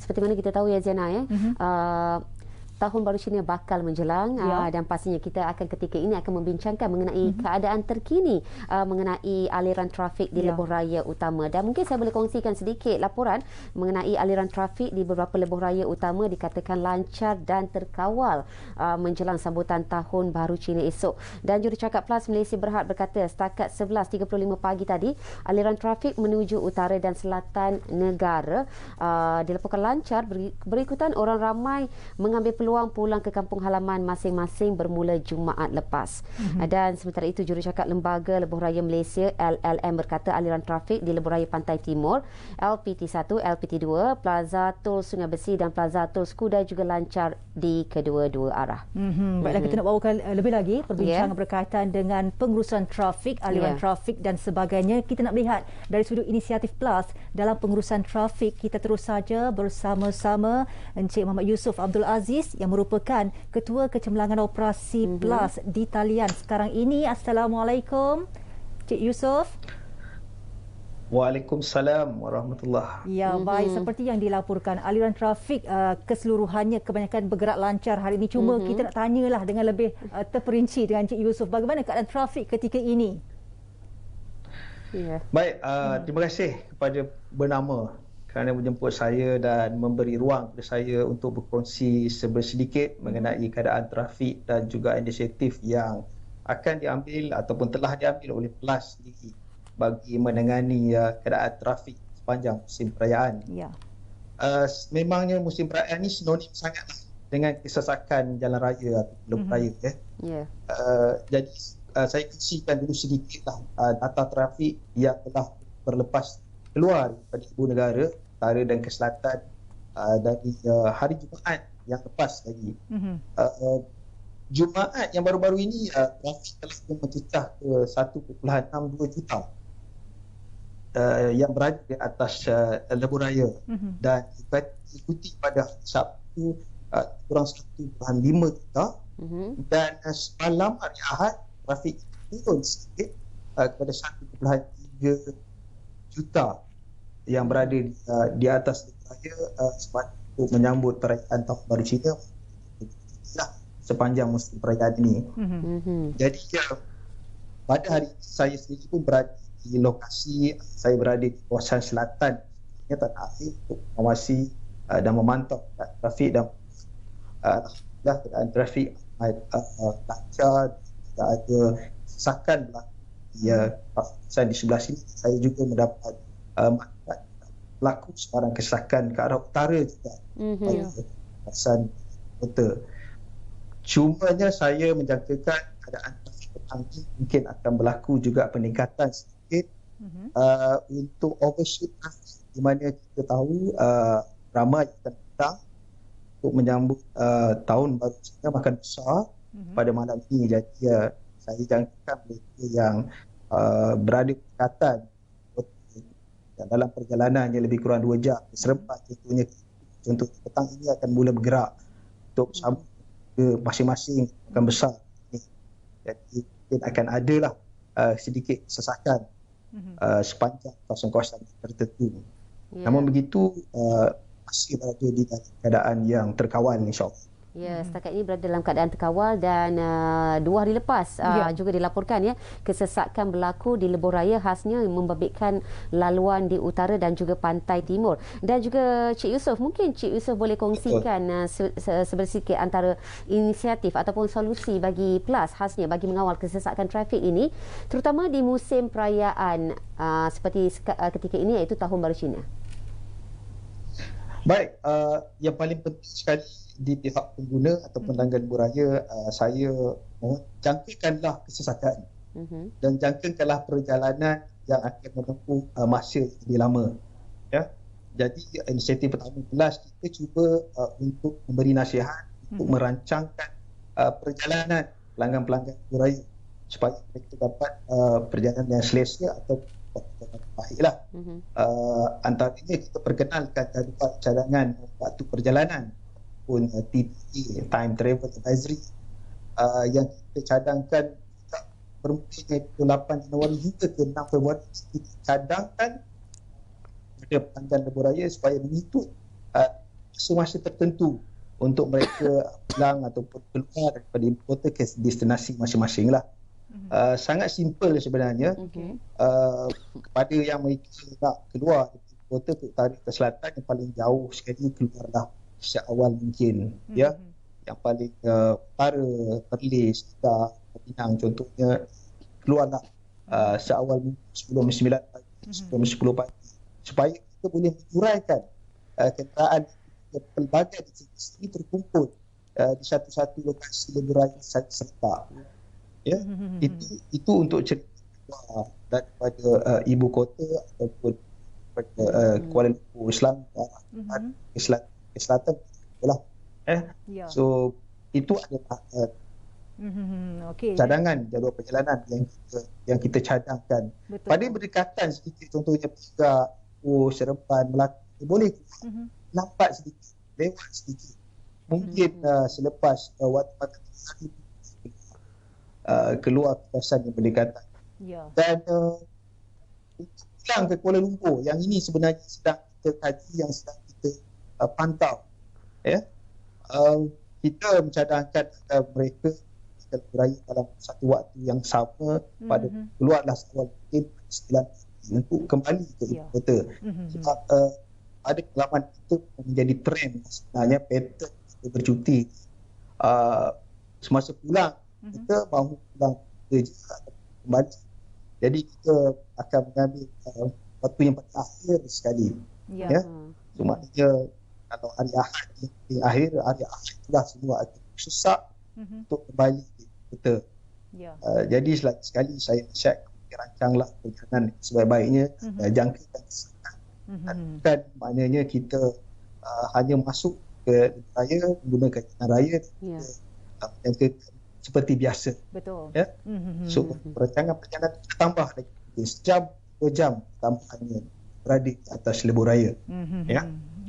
seperti mana kita tahu ya Ziana ya, tahun baru Cina bakal menjelang dan pastinya kita akan ketika ini akan membincangkan mengenai keadaan terkini mengenai aliran trafik di lebuh raya utama, dan mungkin saya boleh kongsikan sedikit laporan mengenai aliran trafik di beberapa lebuh raya utama dikatakan lancar dan terkawal menjelang sambutan tahun baru Cina esok. Dan Jurucakap Plus Malaysia Berhad berkata setakat 11.35 pagi tadi aliran trafik menuju utara dan selatan negara dilaporkan lancar, berikutan orang ramai mengambil peluang pulang ke kampung halaman masing-masing bermula Jumaat lepas. Dan sementara itu Jurucakap Lembaga Lebuh Raya Malaysia LLM berkata aliran trafik di Lebuh Raya Pantai Timur, LPT1, LPT2, Plaza Tol Sungai Besi dan Plaza Tol Skuda juga lancar di kedua-dua arah. Baiklah, kita nak bawakan lebih lagi perbincangan berkaitan dengan pengurusan trafik, aliran trafik dan sebagainya. Kita nak melihat dari sudut inisiatif Plus dalam pengurusan trafik. Kita terus saja bersama-sama Encik Muhammad Yusof Abdul Aziz yang merupakan Ketua Kecemerlangan Operasi Plus di talian sekarang ini. Assalamualaikum Cik Yusof. Waalaikumsalam warahmatullahi. Ya, baik, seperti yang dilaporkan aliran trafik keseluruhannya kebanyakan bergerak lancar hari ini. Cuma kita nak tanyalah dengan lebih terperinci dengan Cik Yusof, bagaimana keadaan trafik ketika ini? Baik, terima kasih kepada bernama kerana menjemput saya dan memberi ruang kepada saya untuk berkongsi sedikit mengenai keadaan trafik dan juga inisiatif yang akan diambil ataupun telah diambil oleh Plus sendiri bagi menangani keadaan trafik sepanjang musim perayaan. Memangnya musim perayaan ini sinonim sangatlah dengan kesesakan jalan raya atau lebuh raya. Jadi saya kongsikan dulu sedikitlah data trafik yang telah berlepas keluar daripada ibu negara utara dan ke selatan dari hari Jumaat yang lepas lagi. Jumaat yang baru-baru ini trafik telah mencecah ke 1.62 juta yang berada di atas lebuh raya, dan diikuti pada Sabtu kurang 1.5 juta, dan semalam hari Ahad trafik turun sikit kepada 1.3 juta yang berada di atas lebuh raya sebab untuk menyambut perayaan Tahun Baru Cina sepanjang musim perayaan ini. Jadi pada hari ini saya sendiri pun berada di lokasi, saya berada di kawasan selatan Tanah Air untuk mengawasi dan memantau trafik, dan alhamdulillah keadaan trafik lancar, tidak ada sesakan di kawasan di sebelah sini. Saya juga mendapat berlaku sebarang kesesakan ke arah utara juga pada kawasan kota. Cumanya saya menjangkakan keadaan trafik petang ini mungkin akan berlaku juga peningkatan sedikit untuk overshoot trafik, di mana kita tahu ramai akan datang untuk menyambut tahun baru Cina makan besar pada malam ini. Jadi saya jangkakan mereka yang berada di dekatan dan dalam perjalanan yang lebih kurang 2 jam serempat contoh petang ini akan mula bergerak untuk bersama ke masing-masing akan besar. Jadi mungkin akan adalah sedikit sesakan sepanjang kawasan-kawasan tertentu. Namun begitu masih berada di keadaan yang terkawal, insya-Allah. Ya, setakat ini berada dalam keadaan terkawal, dan 2 hari lepas juga dilaporkan kesesakan berlaku di lebuh raya, khasnya membabitkan laluan di utara dan juga pantai timur. Dan juga Cik Yusof, mungkin Cik Yusof boleh kongsikan sedikit antara inisiatif ataupun solusi bagi Plus khasnya bagi mengawal kesesakan trafik ini, terutama di musim perayaan seperti ketika ini, iaitu Tahun Baru Cina. Baik, yang paling penting sekali di pihak pengguna atau pelanggan lebuh raya, saya jangkakanlah kesesakan dan jangkakanlah perjalanan yang akan menempuh masa lebih lama. Jadi inisiatif pertama Plus kita cuba untuk memberi nasihat untuk merancangkan perjalanan pelanggan-pelanggan lebuh raya supaya mereka dapat perjalanan yang selesa atau baiklah. Antaranya kita perkenalkan jadual cadangan waktu perjalanan pun TTA, Time Travel Advisory, yang kita cadangkan bermula 8 Januari hingga ke 6 Februari. Kita cadangkan pada pelanggan lebuh raya supaya mengikut masa-masa tertentu untuk mereka pulang ataupun keluar daripada ibu kota ke destinasi masing-masing lah. Sangat simple sebenarnya. Kepada yang mereka nak keluar dari ibu kota ke utara ke selatan, yang paling jauh sekali keluarlah seawal mungkin. Ya, yang paling utara, Perlis, Kedah, Pinang contohnya, keluarlah seawal sebelum 9 pagi, sebelum 10 pagi, supaya kita boleh menguraikan kenderaan pelbagai destinasi ini terkumpul di satu-satu lokasi lebuh raya serta. Ya, itu untuk cerita daripada ibu kota ataupun daripada Kuala Lumpur, Selangor ke selatan lah. So itu adalah cadangan jadual perjalanan yang kita cadangkan. Betul. Pada berdekatan sedikit, contohnya Perak, Seremban, Melaka, boleh lambat sedikit, lewat sedikit. Mungkin selepas waktu keluar kawasan yang berdekatan. Dan pulang ke Kuala Lumpur, yang ini sebenarnya sedang kita kaji, yang sedang kita pantau. Kita mencadangkan mereka beraya dalam satu waktu yang sama pada keluarlah seawal mungkin 9 untuk kembali ke ibu kota. Sebab pada pengalaman itu menjadi trend sebenarnya, pattern kita bercuti. Semasa pulang kita mahu pulang kerja atau kembali. Jadi kita akan mengambil waktu yang paling akhir sekali. So maknanya kalau hari Ahad hari Ahad itulah semua akan sesak untuk kembali ke kota. Jadi sekali saya nasihat rancanglah perjalanan sebaik-baiknya, jangkakan kesesakan. Bukan maknanya kita hanya masuk ke raya menggunakan jalan raya seperti biasa. Betul. So perancangan perjalanan tambah lagi sejam 2 jam tambahannya berada di atas lebuh raya.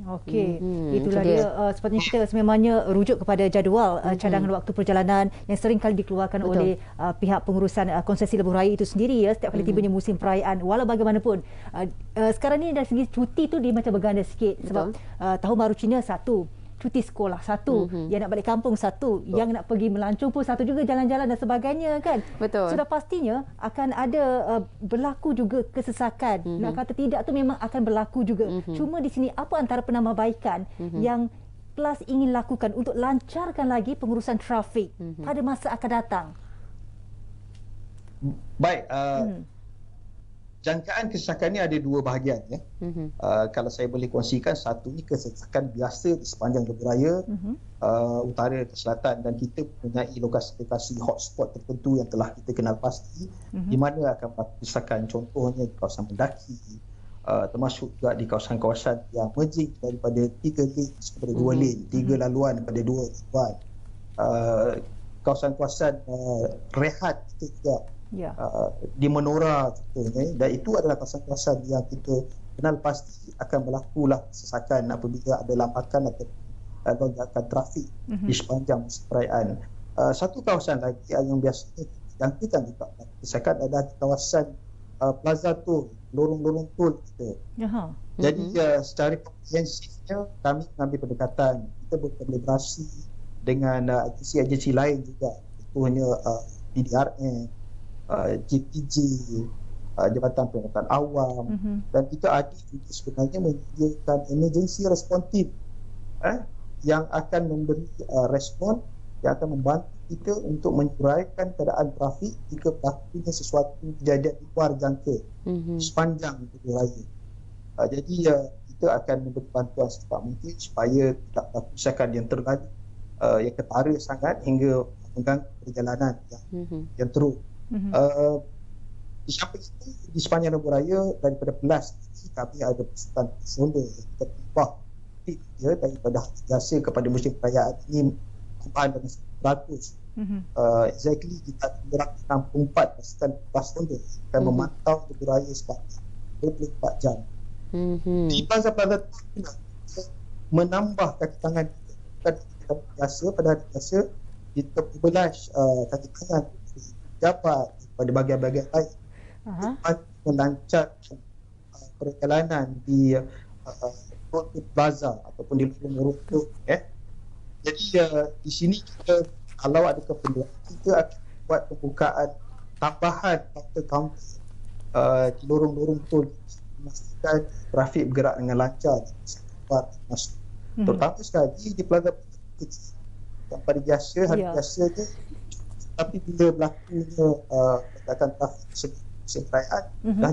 Okey, itulah dia sepertinya kita sememangnya rujuk kepada jadual cadangan waktu perjalanan yang sering kali dikeluarkan oleh pihak pengurusan konsesi lebuh raya itu sendiri, ya, setiap kali tibanya musim perayaan. Walau bagaimanapun sekarang ni dari segi cuti tu dia macam berganda sikit. Sebab tahun baru Cina satu, cuti sekolah satu, yang nak balik kampung satu, yang nak pergi melancong pun satu juga, jalan-jalan dan sebagainya kan. Betul. Sudah pastinya akan ada berlaku juga kesesakan. Nak kata tidak tu memang akan berlaku juga. Cuma di sini apa antara penambahbaikan yang PLAS ingin lakukan untuk lancarkan lagi pengurusan trafik pada masa akan datang? Baik, jangkaan kesesakan ni ada dua bahagian, ya. Kalau saya boleh kongsikan, satu ni kesesakan biasa di sepanjang lebuh raya utara ke selatan, dan kita mempunyai lokasi-lokasi hotspot tertentu yang telah kita kenal pasti di mana akan berlaku kesesakan. Contohnya di kawasan Mendaki, termasuk juga di kawasan-kawasan yang merging daripada 3 lane kepada 2 lane, 3 laluan kepada 2 laluan, kawasan-kawasan rehat kita juga di Menora contohnya, dan itu adalah kawasan-kawasan yang kita kenal pasti akan berlakulah kesesakan apabila ada lambakan atau lonjakan trafik di sepanjang perayaan. Satu kawasan lagi yang biasanya dijangkakan juga kesesakan adalah kawasan Plaza Tol, lorong-lorong tol kita. Jadi secara komprehensifnya kami mengambil pendekatan, kita berkolaborasi dengan agensi-agensi lain juga, contohnya PDRM, JPJ, Jabatan Peringatan Awam, dan kita ada juga sebenarnya menyediakan emergency responsive yang akan memberi respon yang akan membantu kita untuk menyuraikan keadaan trafik jika berlakunya sesuatu kejadian di luar jangka sepanjang lebuh raya. Jadi kita akan memberi bantuan secepat mungkin supaya tidak berlaku kesesakan yang terlalu yang ketara sangat hingga mengganggu perjalanan yang teruk. Di samping itu, di sepanjang lebuh raya daripada PLAS kami ada pasukan personel yang terubah daripada hari biasa kepada musim perayaan ini kumpulan dengan 100. Exactly kita ada 64 pasukan personel akan memantau lebuh raya sepanjang 24 jam. Di plaza-plaza menambah kaki tangan biasa, pada hari biasa kita berbelas kaki tangan dapat pada bahagian-bahagian lain melancarkan perjalanan di road plaza ataupun di lorong-lorong tu. Jadi di sini kita kalau ada keperluan kita akan buat pembukaan tambahan kaunter-kaunter di lorong-lorong tu, memastikan trafik bergerak dengan lancar masuk. Terutama sekali di plaza yang pada biasa hari biasanya, tapi bila berlakunya pergerakan trafik musim perayaan dah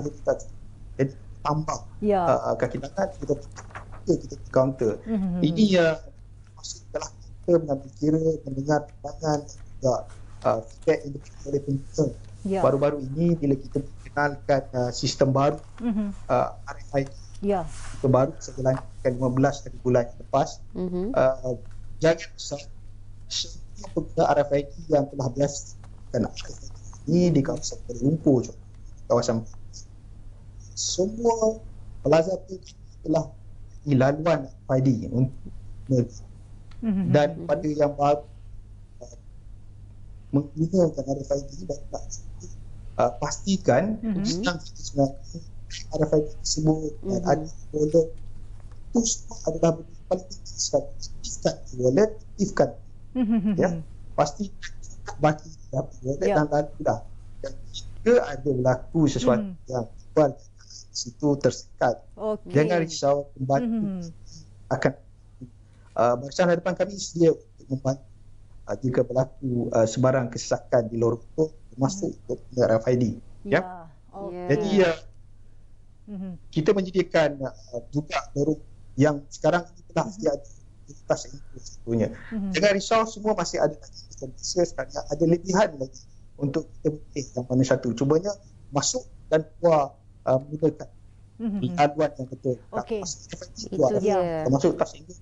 jadi tambah kaki tangan kita counter. Ini maksud telah kita mengambil kira, mendengar pandangan juga feedback yang diberikan oleh pengguna. Baru-baru ini bila kita mengenalkan sistem baru RFID itu baru saja lancarkan 15 hari bulan lepas. Jangan risau, semua pengguna RFID yang telah biasa kena RFID ini di kawasan Kuala Lumpur, kawasan semua plaza itu telah laluan RFID dan pada yang baru menggunakan RFID dan pastikan senang kita sebenarnya RFID tersebut dan ada wallet itu semua adalah paling tinggi sekali. Aktifkan wallet, aktifkan pastikan bagi wallet dan lalu dah. Dan jika ada berlaku sesuatu yang luar situ tersekat, jangan risau, kembali akan Barisan Hadapan kami sedia untuk membantu jika berlaku sebarang kesesakan di lorong itu, termasuk untuk RFID. Jadi kita menyediakan juga lorong yang sekarang ini telah ada lintas itu sebetulnya. Jangan risau, semua masih ada lagi sekali ada lebihan lagi untuk kita pilih yang mana satu. Cubanya masuk dan keluar menggunakan laluan yang betul. Itu dia. Termasuk tas ini.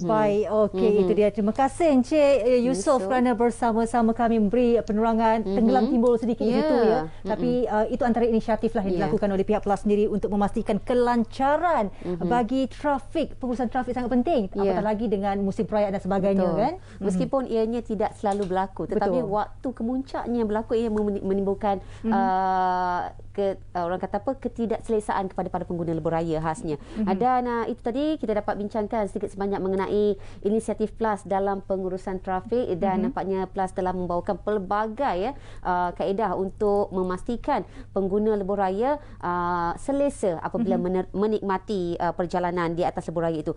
Baik, itu dia. Terima kasih Encik Yusof kerana bersama-sama kami memberi penerangan. Tenggelam timbul sedikit di situ ya. Tapi itu antara inisiatif lah yang dilakukan oleh pihak PLAS sendiri untuk memastikan kelancaran bagi trafik. Pengurusan trafik sangat penting. Apatah lagi dengan musim perayaan dan sebagainya kan. Meskipun ianya tidak selalu berlaku, tetapi waktu kemuncaknya berlaku ia menimbulkan orang kata apa, ketidakselesaan kepada para pengguna lebuh raya khasnya. Dan itu tadi kita dapat bincangkan sedikit sebanyak mengenai inisiatif PLAS dalam pengurusan trafik dan nampaknya PLAS telah membawakan pelbagai kaedah untuk memastikan pengguna lebuh raya selesa apabila menikmati perjalanan di atas lebuh raya itu.